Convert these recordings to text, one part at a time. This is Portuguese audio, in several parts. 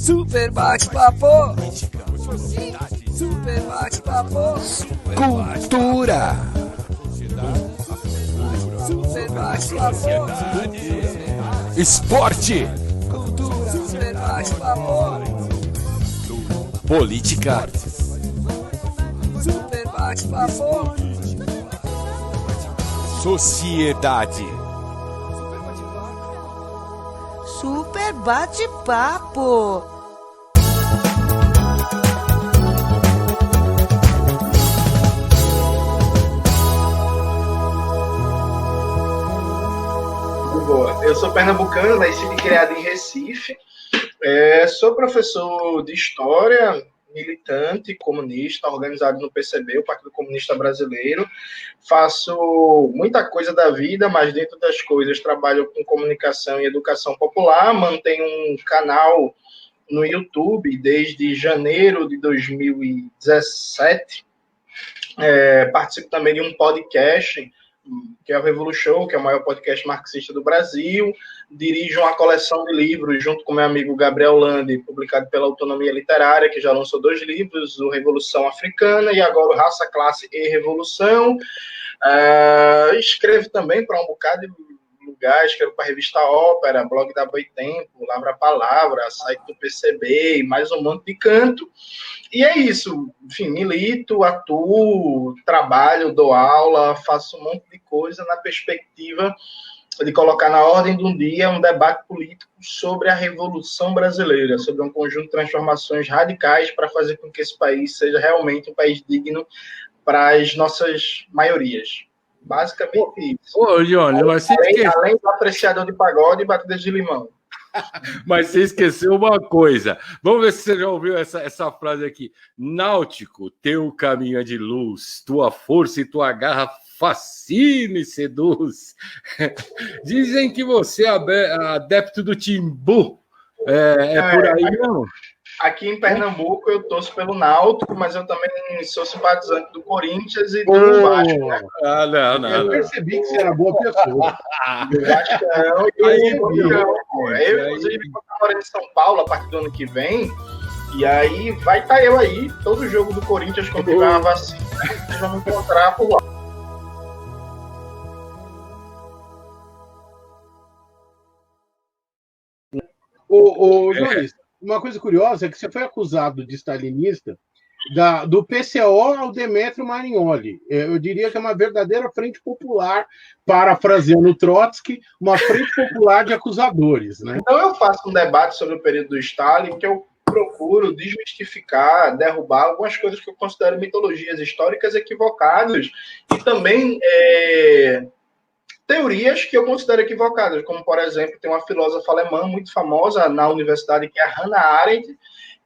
Super bate-papo. Super bate-papo. Cultura. Super bate-papo. Esporte. Super bate-papo. Política. Super bate-papo. Sociedade. Super bate-papo. Boa. Eu sou pernambucano, nascido e criado em Recife. Sou professor de História, militante comunista, organizado no PCB, o Partido Comunista Brasileiro. Faço muita coisa da vida, mas dentro das coisas trabalho com comunicação e educação popular. Mantenho um canal no YouTube desde janeiro de 2017. Participo também de um podcast, que é o Revolution, que é o maior podcast marxista do Brasil. Dirijo uma coleção de livros junto com meu amigo Gabriel Landi, publicado pela Autonomia Literária, que já lançou 2 livros, o Revolução Africana e agora o Raça, Classe e Revolução. Escrevo também para um bocado de lugar, escrevo para a revista Ópera, blog da Boitempo, Lavra Palavra, site do PCB e mais um monte de canto. E é isso, enfim, milito, atuo, trabalho, dou aula, faço um monte de coisa na perspectiva de colocar na ordem do dia um debate político sobre a Revolução Brasileira, sobre um conjunto de transformações radicais para fazer com que esse país seja realmente um país digno para as nossas maiorias. Basicamente isso. Ô, Johnny, mas você além do apreciador de pagode e batidas de limão. Mas você esqueceu uma coisa. Vamos ver se você já ouviu essa frase aqui. Náutico, teu caminho é de luz, tua força e tua garra fascina e seduz. Dizem que você é adepto do Timbu. Por aí, não? Aqui em Pernambuco eu torço pelo Náutico, mas eu também sou simpatizante do Corinthians e do Vasco, né? Não. Eu percebi que você era boa pessoa. Do Vascão e do Coringão. Eu, inclusive, estou morando em São Paulo a partir do ano que vem, e aí vai estar eu aí, todo jogo do Corinthians, quando tiver uma vacina, vocês vão me encontrar por lá. Ô, Jones, uma coisa curiosa é que você foi acusado de stalinista do PCO ao Demetrio Marignoli. Eu diria que é uma verdadeira frente popular, parafraseando Trotsky, uma frente popular de acusadores, né? Então eu faço um debate sobre o período do Stalin, que eu procuro desmistificar, derrubar algumas coisas que eu considero mitologias históricas equivocadas e também teorias que eu considero equivocadas, como, por exemplo, tem uma filósofa alemã muito famosa na universidade, que é a Hannah Arendt,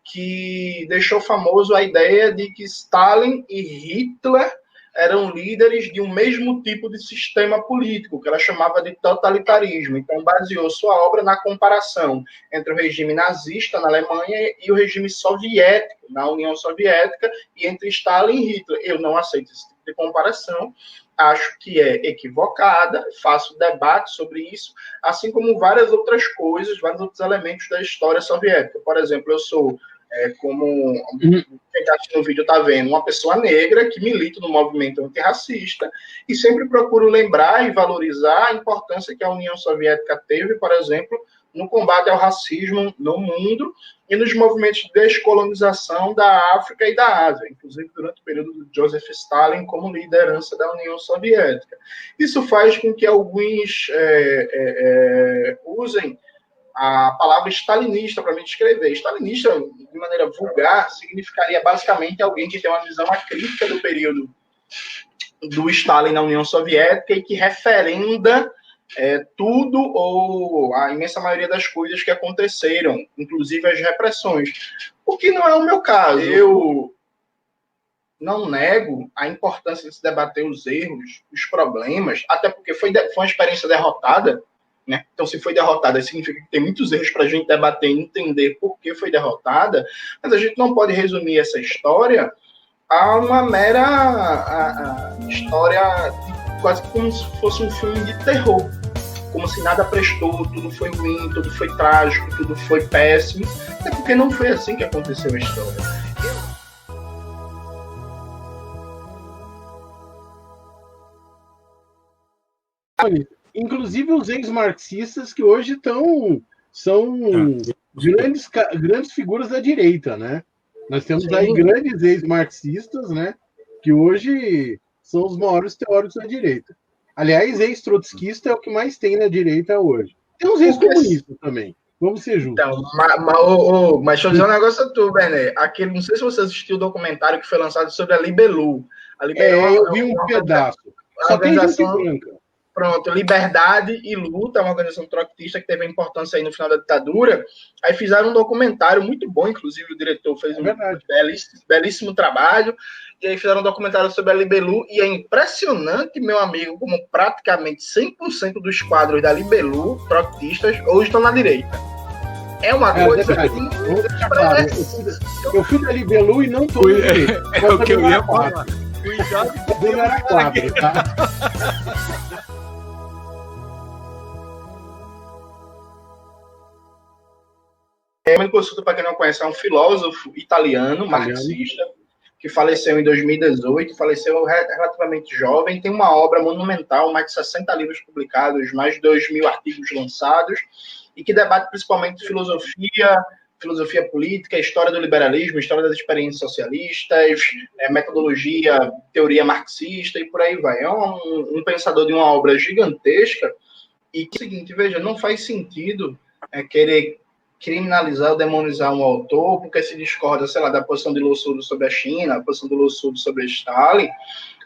que deixou famoso a ideia de que Stalin e Hitler eram líderes de um mesmo tipo de sistema político, que ela chamava de totalitarismo. Então, baseou sua obra na comparação entre o regime nazista na Alemanha e o regime soviético na União Soviética, e entre Stalin e Hitler. Eu não aceito esse tipo de comparação. Acho que é equivocada, faço debate sobre isso, assim como várias outras coisas, vários outros elementos da história soviética. Por exemplo, eu sou, como quem está assistindo o vídeo está vendo, uma pessoa negra que milita no movimento antirracista e sempre procuro lembrar e valorizar a importância que a União Soviética teve, por exemplo, no combate ao racismo no mundo e nos movimentos de descolonização da África e da Ásia, inclusive durante o período de Joseph Stalin como liderança da União Soviética. Isso faz com que alguns usem a palavra stalinista para me descrever. Stalinista, de maneira vulgar, significaria basicamente alguém que tem uma visão acrítica do período do Stalin na União Soviética e que referenda tudo ou a imensa maioria das coisas que aconteceram, inclusive as repressões. O que não é o meu caso. Eu não nego a importância de se debater os erros, os problemas, até porque foi uma experiência derrotada, né? Então, se foi derrotada, significa que tem muitos erros para a gente debater e entender por que foi derrotada, mas a gente não pode resumir essa história a uma mera história quase como se fosse um filme de terror. como se nada prestou, tudo foi ruim, tudo foi trágico, tudo foi péssimo, é porque não foi assim que aconteceu a história. Inclusive os ex-marxistas que hoje são grandes figuras da direita, né? Nós temos aí grandes ex-marxistas, né? Que hoje são os maiores teóricos da direita. Aliás, ex-trotskista é o que mais tem na direita hoje. Tem uns ex-comunistas também. Vamos ser justos. Então, mas deixa eu dizer um negócio a tu, Berné. Não sei se você assistiu o documentário que foi lançado sobre a Libelu. Eu vi um pedaço. Só tem gente branca. Pronto, Liberdade e Luta, uma organização trotskista que teve importância aí no final da ditadura. Aí fizeram um documentário muito bom, inclusive o diretor fez um belíssimo trabalho. E aí fizeram um documentário sobre a Libelu. E é impressionante, meu amigo, como praticamente 100% dos quadros da Libelu, trotskistas, hoje estão na direita. É uma coisa que... Eu fui da Libelu e não estou na direita. É o que eu ia falar. Cuidado que não era quadro, tá? Domenico Cossuto, para quem não conhece, é um filósofo italiano, marxista, que faleceu em 2018, faleceu relativamente jovem, tem uma obra monumental, mais de 60 livros publicados, mais de 2.000 artigos lançados, e que debate principalmente filosofia política, história do liberalismo, história das experiências socialistas, metodologia, teoria marxista e por aí vai. É um pensador de uma obra gigantesca e que é o seguinte, veja, não faz sentido querer criminalizar ou demonizar um autor porque se discorda, sei lá, da posição de Lussurdo sobre a China, a posição de Lussurdo sobre Stalin,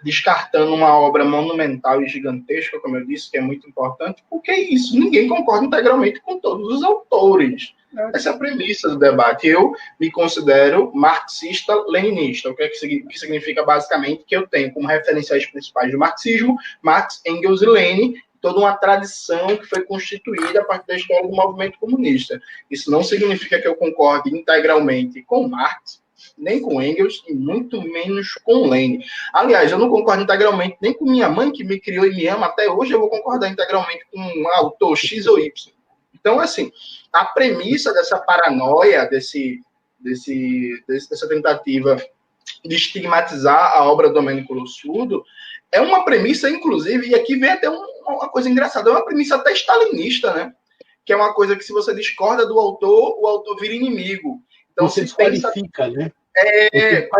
descartando uma obra monumental e gigantesca, como eu disse, que é muito importante, porque é isso, ninguém concorda integralmente com todos os autores. Essa é a premissa do debate. Eu me considero marxista-leninista, o que significa basicamente que eu tenho como referenciais principais do marxismo Marx, Engels e Lenin, toda uma tradição que foi constituída a partir da história do movimento comunista. Isso não significa que eu concorde integralmente com Marx, nem com Engels, e muito menos com Lenin. Aliás, eu não concordo integralmente nem com minha mãe, que me criou e me ama até hoje, eu vou concordar integralmente com um autor X ou Y. Então, assim, a premissa dessa paranoia, dessa tentativa de estigmatizar a obra do Domenico Lussurdo, é uma premissa, inclusive, e aqui vem até uma coisa engraçada, é uma premissa até stalinista, né? Que é uma coisa que, se você discorda do autor, o autor vira inimigo. Então, você desqualifica, né?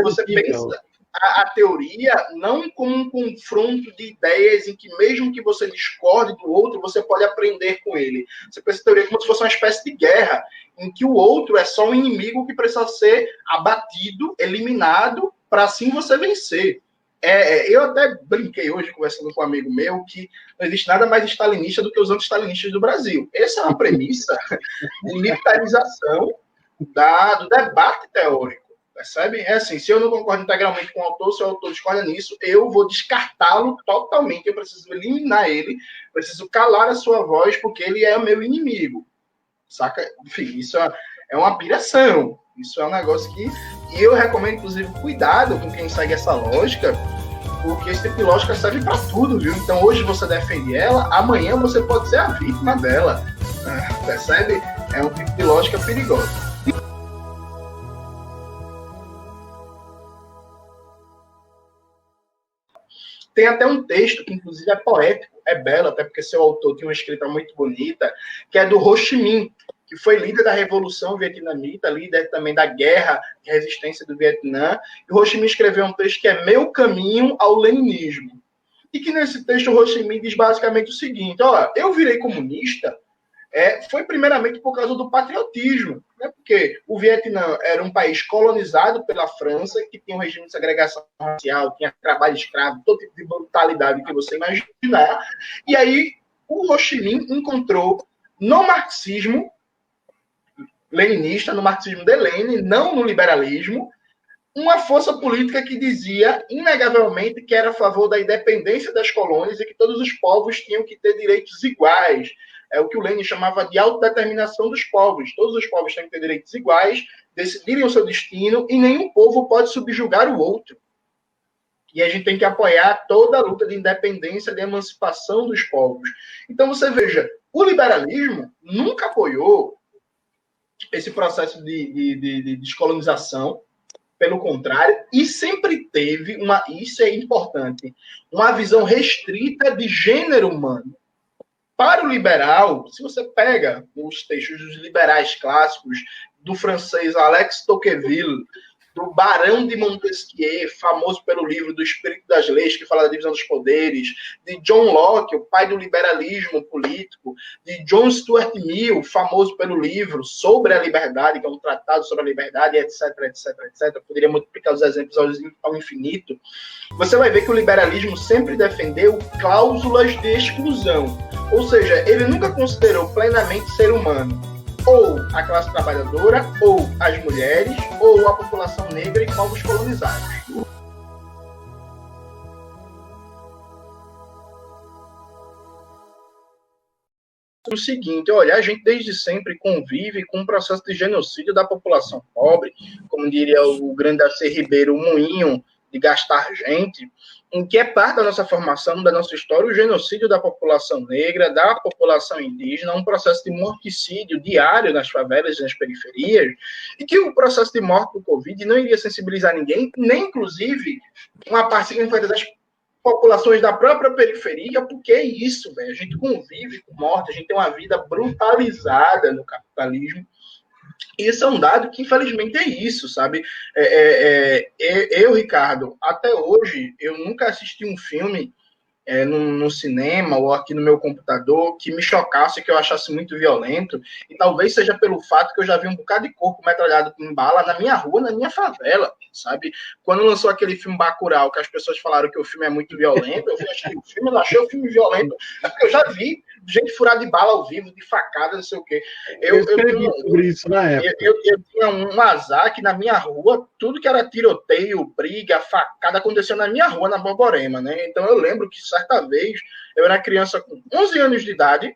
Você pensa a teoria não como um confronto de ideias em que, mesmo que você discorde do outro, você pode aprender com ele. Você pensa a teoria como se fosse uma espécie de guerra, em que o outro é só um inimigo que precisa ser abatido, eliminado, para assim você vencer. Eu até brinquei hoje, conversando com um amigo meu, que não existe nada mais stalinista do que os anti-stalinistas do Brasil. Essa é uma premissa de militarização do debate teórico. Percebe? É assim, se eu não concordo integralmente com o autor, se o autor discorda nisso, eu vou descartá-lo totalmente, eu preciso eliminar ele, preciso calar a sua voz, porque ele é o meu inimigo. Saca? Enfim, isso é uma piração. Isso é um negócio que... E eu recomendo, inclusive, cuidado com quem segue essa lógica, porque esse tipo de lógica serve para tudo, viu? Então, hoje você defende ela, amanhã você pode ser a vítima dela. Percebe? É um tipo de lógica perigosa. Tem até um texto que, inclusive, é poético, é belo, até porque seu autor tinha uma escrita muito bonita, que é do Ho Chi Minh, que foi líder da Revolução Vietnamita, líder também da Guerra de Resistência do Vietnã. E o Ho Chi Minh escreveu um texto que é Meu Caminho ao Leninismo. E que nesse texto o Ho Chi Minh diz basicamente o seguinte, eu virei comunista, foi primeiramente por causa do patriotismo, né? Porque o Vietnã era um país colonizado pela França, que tinha um regime de segregação racial, tinha trabalho escravo, todo tipo de brutalidade que você imaginar. E aí o Ho Chi Minh encontrou no marxismo leninista, no marxismo de Lenin, não no liberalismo, uma força política que dizia, inegavelmente, que era a favor da independência das colônias e que todos os povos tinham que ter direitos iguais. É o que o Lenin chamava de autodeterminação dos povos. Todos os povos têm que ter direitos iguais, decidirem o seu destino, e nenhum povo pode subjugar o outro. E a gente tem que apoiar toda a luta de independência, de emancipação dos povos. Então, você veja, O liberalismo nunca apoiou esse processo de descolonização, pelo contrário, e sempre teve isso é importante, uma visão restrita de gênero humano. Para o liberal, se você pega os textos dos liberais clássicos, do francês Alex Tocqueville, do Barão de Montesquieu, famoso pelo livro do Espírito das Leis, que fala da divisão dos poderes, de John Locke, o pai do liberalismo político, de John Stuart Mill, famoso pelo livro sobre a liberdade, que é um tratado sobre a liberdade, etc, etc, etc. Eu poderia multiplicar os exemplos ao infinito. Você vai ver que o liberalismo sempre defendeu cláusulas de exclusão, ou seja, ele nunca considerou plenamente ser humano ou a classe trabalhadora, ou as mulheres, ou a população negra e povos colonizados. O seguinte, olha, a gente desde sempre convive com um processo de genocídio da população pobre, como diria o grande Darcy Ribeiro, o moinho de gastar gente, em que é parte da nossa formação, da nossa história, o genocídio da população negra, da população indígena, um processo de morticídio diário nas favelas e nas periferias, e que o processo de morte do Covid não iria sensibilizar ninguém, nem inclusive uma parte significativa das populações da própria periferia, porque é isso, velho. A gente convive com morte, a gente tem uma vida brutalizada no capitalismo. Isso é um dado que, infelizmente, é isso, sabe? Eu, Ricardo, até hoje, eu nunca assisti um filme no cinema ou aqui no meu computador que me chocasse, que eu achasse muito violento, e talvez seja pelo fato que eu já vi um bocado de corpo metralhado com bala na minha rua, na minha favela, sabe? Quando lançou aquele filme Bacurau, que as pessoas falaram que o filme é muito violento, eu achei o filme, eu achei o filme violento, porque eu já vi gente furada de bala ao vivo, de facada, não sei o quê. Eu tinha um azar que na minha rua, tudo que era tiroteio, briga, facada, aconteceu na minha rua, na Borborema, né? Então eu lembro que certa vez, eu era criança com 11 anos de idade,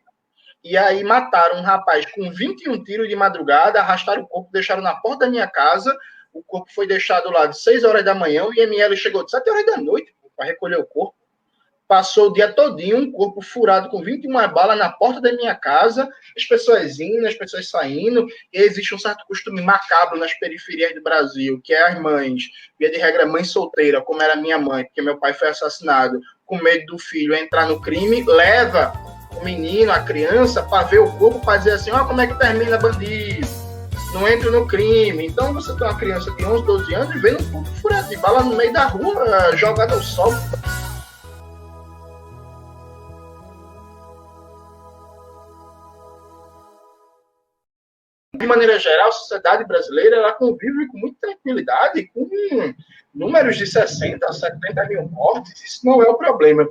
e aí mataram um rapaz com 21 tiros de madrugada, arrastaram o corpo, deixaram na porta da minha casa, o corpo foi deixado lá de 6 horas da manhã, o IML chegou de 7 horas da noite para recolher o corpo. Passou o dia todinho, um corpo furado com 21 balas na porta da minha casa, as pessoas indo, as pessoas saindo, e existe um certo costume macabro nas periferias do Brasil, que é as mães, via de regra, mãe solteira, como era minha mãe, porque meu pai foi assassinado, com medo do filho entrar no crime, leva o menino, a criança, para ver o corpo, para dizer assim, ó, como é que termina bandido, não entra no crime. Então você tem uma criança de 11, 12 anos, vendo um corpo furado de bala no meio da rua, jogado ao sol. De maneira geral, a sociedade brasileira ela convive com muita tranquilidade, com números de 60 a 70 mil mortes. Isso não é o problema.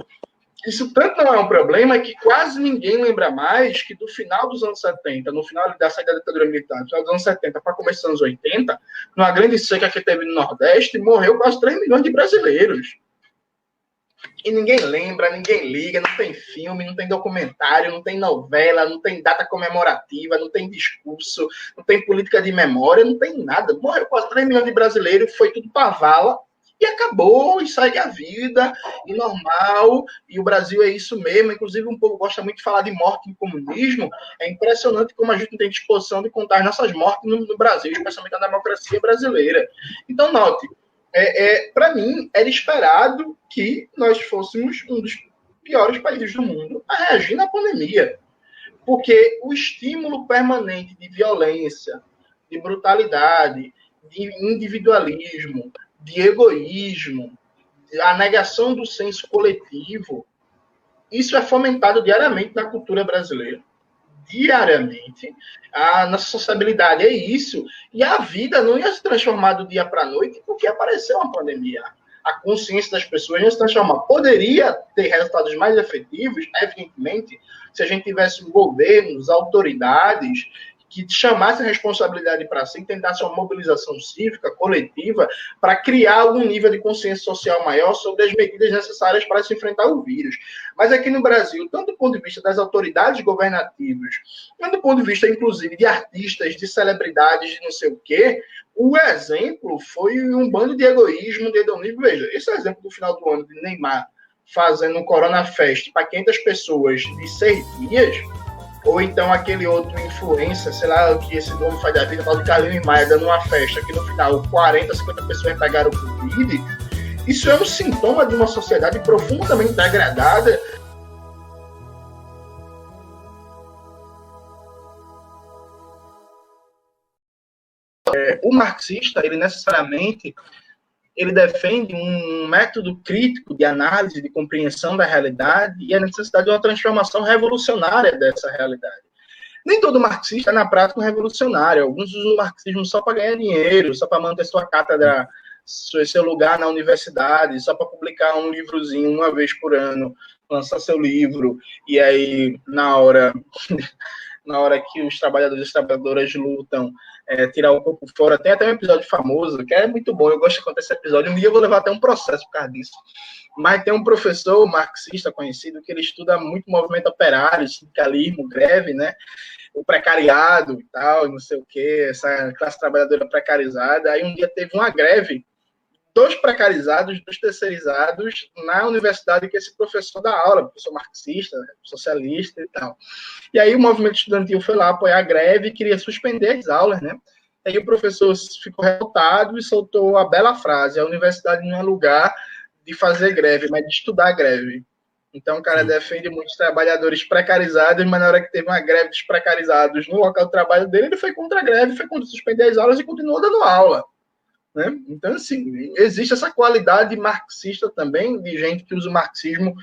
Isso tanto não é um problema que quase ninguém lembra mais que do final dos anos 70, no final da saída da ditadura militar, no final dos anos 70 para começo dos anos 80, numa grande seca que teve no Nordeste, morreu quase 3 milhões de brasileiros. E ninguém lembra, ninguém liga, não tem filme, não tem documentário, não tem novela, não tem data comemorativa, não tem discurso, não tem política de memória, não tem nada. Morreu quase 3 milhões de brasileiros, foi tudo para vala e acabou, e segue a vida, e normal, e o Brasil é isso mesmo. Inclusive, um povo gosta muito de falar de morte no comunismo. É impressionante como a gente não tem disposição de contar as nossas mortes no Brasil, especialmente na democracia brasileira. Então, note, para mim, era esperado que nós fôssemos um dos piores países do mundo a reagir na pandemia. Porque o estímulo permanente de violência, de brutalidade, de individualismo, de egoísmo, a negação do senso coletivo, isso é fomentado diariamente na cultura brasileira. Diariamente. A nossa sociabilidade é isso. E a vida não ia se transformar do dia para a noite porque apareceu uma pandemia. A consciência das pessoas ia se transformar. Poderia ter resultados mais efetivos, evidentemente, se a gente tivesse governos, autoridades que chamassem a responsabilidade para si, tentassem uma mobilização cívica, coletiva, para criar algum nível de consciência social maior sobre as medidas necessárias para se enfrentar o vírus. Mas aqui no Brasil, tanto do ponto de vista das autoridades governativas, quanto do ponto de vista, inclusive, de artistas, de celebridades, de não sei o quê, o exemplo foi um bando de egoísmo, de hedonismo. Veja, esse exemplo do final do ano de Neymar fazendo um Corona Fest para 500 pessoas de 6 dias, Ou então aquele outro influencer, sei lá, o que esse dono faz da vida, tal do Carlinhos Maia, dando uma festa, que no final 40, 50 pessoas pegaram o Covid. Isso é um sintoma de uma sociedade profundamente degradada. O marxista, ele necessariamente ele defende um método crítico de análise, de compreensão da realidade e a necessidade de uma transformação revolucionária dessa realidade. Nem todo marxista é, na prática, um revolucionário. Alguns usam o marxismo só para ganhar dinheiro, só para manter sua cátedra, seu lugar na universidade, só para publicar um livrozinho uma vez por ano, lançar seu livro, e aí, na hora que os trabalhadores e as trabalhadoras lutam, tirar o corpo fora. Tem até um episódio famoso, que é muito bom, eu gosto de contar esse episódio, um dia eu vou levar até um processo por causa disso. Mas tem um professor marxista conhecido que ele estuda muito movimento operário, sindicalismo, greve, né? O precariado e tal, não sei o quê, essa classe trabalhadora precarizada. Aí um dia teve uma greve, 2 precarizados, 2 terceirizados, na universidade que esse professor dá aula, professor marxista, socialista e tal. E aí o movimento estudantil foi lá apoiar a greve e queria suspender as aulas, né? Aí o professor ficou revoltado e soltou a bela frase: a universidade não é lugar de fazer greve, mas de estudar greve. Então o cara defende muitos trabalhadores precarizados, mas na hora que teve uma greve dos precarizados no local de trabalho dele, ele foi contra a greve, foi contra suspender as aulas e continuou dando aula. Né? Então, assim, existe essa qualidade marxista também, de gente que usa o marxismo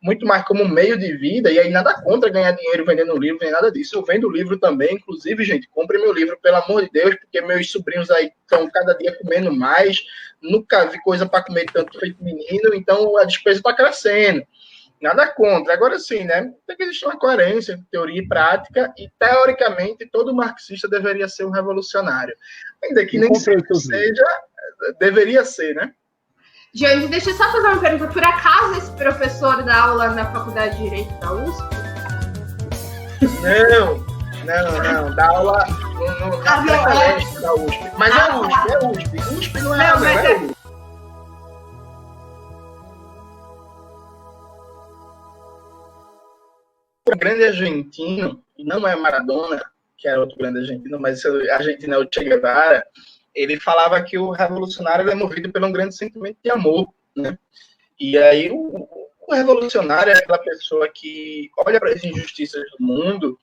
muito mais como meio de vida, e aí nada contra ganhar dinheiro vendendo livro, nem nada disso. Eu vendo livro também, inclusive, gente, compre meu livro, pelo amor de Deus, porque meus sobrinhos aí estão cada dia comendo mais, nunca vi coisa para comer tanto feito menino, então a despesa está crescendo. Nada contra. Agora sim, né? Tem que existir uma coerência entre teoria e prática, e teoricamente todo marxista deveria ser um revolucionário. Ainda que nem sempre seja, deveria ser, né? Gente, deixa eu só fazer uma pergunta. Por acaso esse professor dá aula na Faculdade de Direito da USP? Não. Dá aula no da USP. Mas é USP. USP não é USP. O grande argentino, não é Maradona, que era outro grande argentino, mas esse argentino é o Che Guevara, ele falava que o revolucionário é movido por um grande sentimento de amor, né? E aí o revolucionário é aquela pessoa que olha para as injustiças do mundo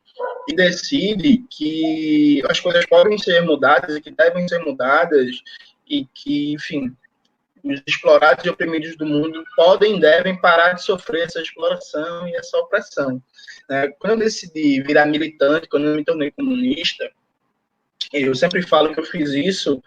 e decide que as coisas podem ser mudadas e que devem ser mudadas e que, enfim, os explorados e oprimidos do mundo podem e devem parar de sofrer essa exploração e essa opressão. Quando eu decidi virar militante, quando eu me tornei comunista, eu sempre falo que eu fiz isso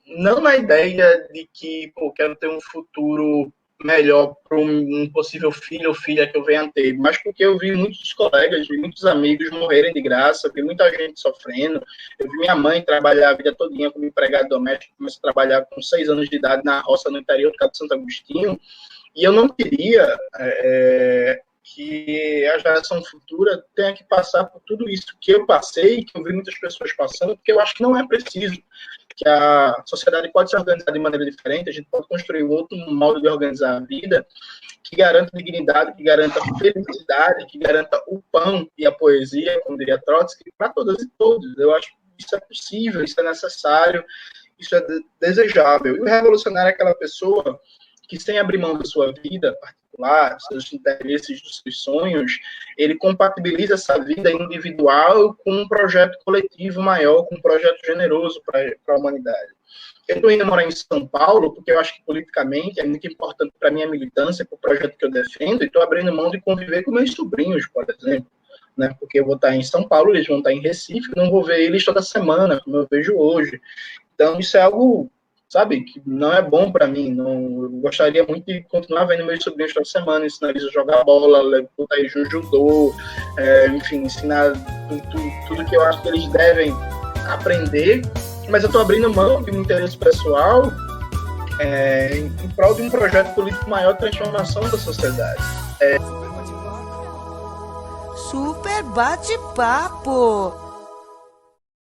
não na ideia de que quero ter um futuro melhor para um possível filho ou filha que eu venha a ter, mas porque eu vi muitos colegas, vi muitos amigos morrerem de graça, vi muita gente sofrendo. Eu vi minha mãe trabalhar a vida todinha como empregada doméstica, começou a trabalhar com 6 anos de idade na roça, no interior do Cabo de Santo Agostinho, e eu não queria que a geração futura tenha que passar por tudo isso que eu passei, que eu vi muitas pessoas passando, porque eu acho que não é preciso, que a sociedade pode se organizar de maneira diferente, a gente pode construir um outro modo de organizar a vida que garanta dignidade, que garanta felicidade, que garanta o pão e a poesia, como diria Trotsky, para todas e todos. Eu acho que isso é possível, isso é necessário, isso é desejável. E o revolucionário é aquela pessoa que, sem abrir mão da sua vida particular, dos seus interesses, dos seus sonhos, ele compatibiliza essa vida individual com um projeto coletivo maior, com um projeto generoso para a humanidade. Eu estou indo morar em São Paulo porque eu acho que politicamente é muito importante para a minha militância, para o projeto que eu defendo, e estou abrindo mão de conviver com meus sobrinhos, por exemplo, né? Porque eu vou estar em São Paulo, eles vão estar em Recife, não vou ver eles toda semana, como eu vejo hoje. Então, isso é algo, sabe, que não é bom para mim. Não, eu gostaria muito de continuar vendo meus sobrinhos toda semana, ensinar eles a jogar bola, botar eles no judô, enfim, ensinar tudo que eu acho que eles devem aprender, mas eu estou abrindo mão de um interesse pessoal em prol de um projeto político maior de transformação da sociedade. Super bate-papo!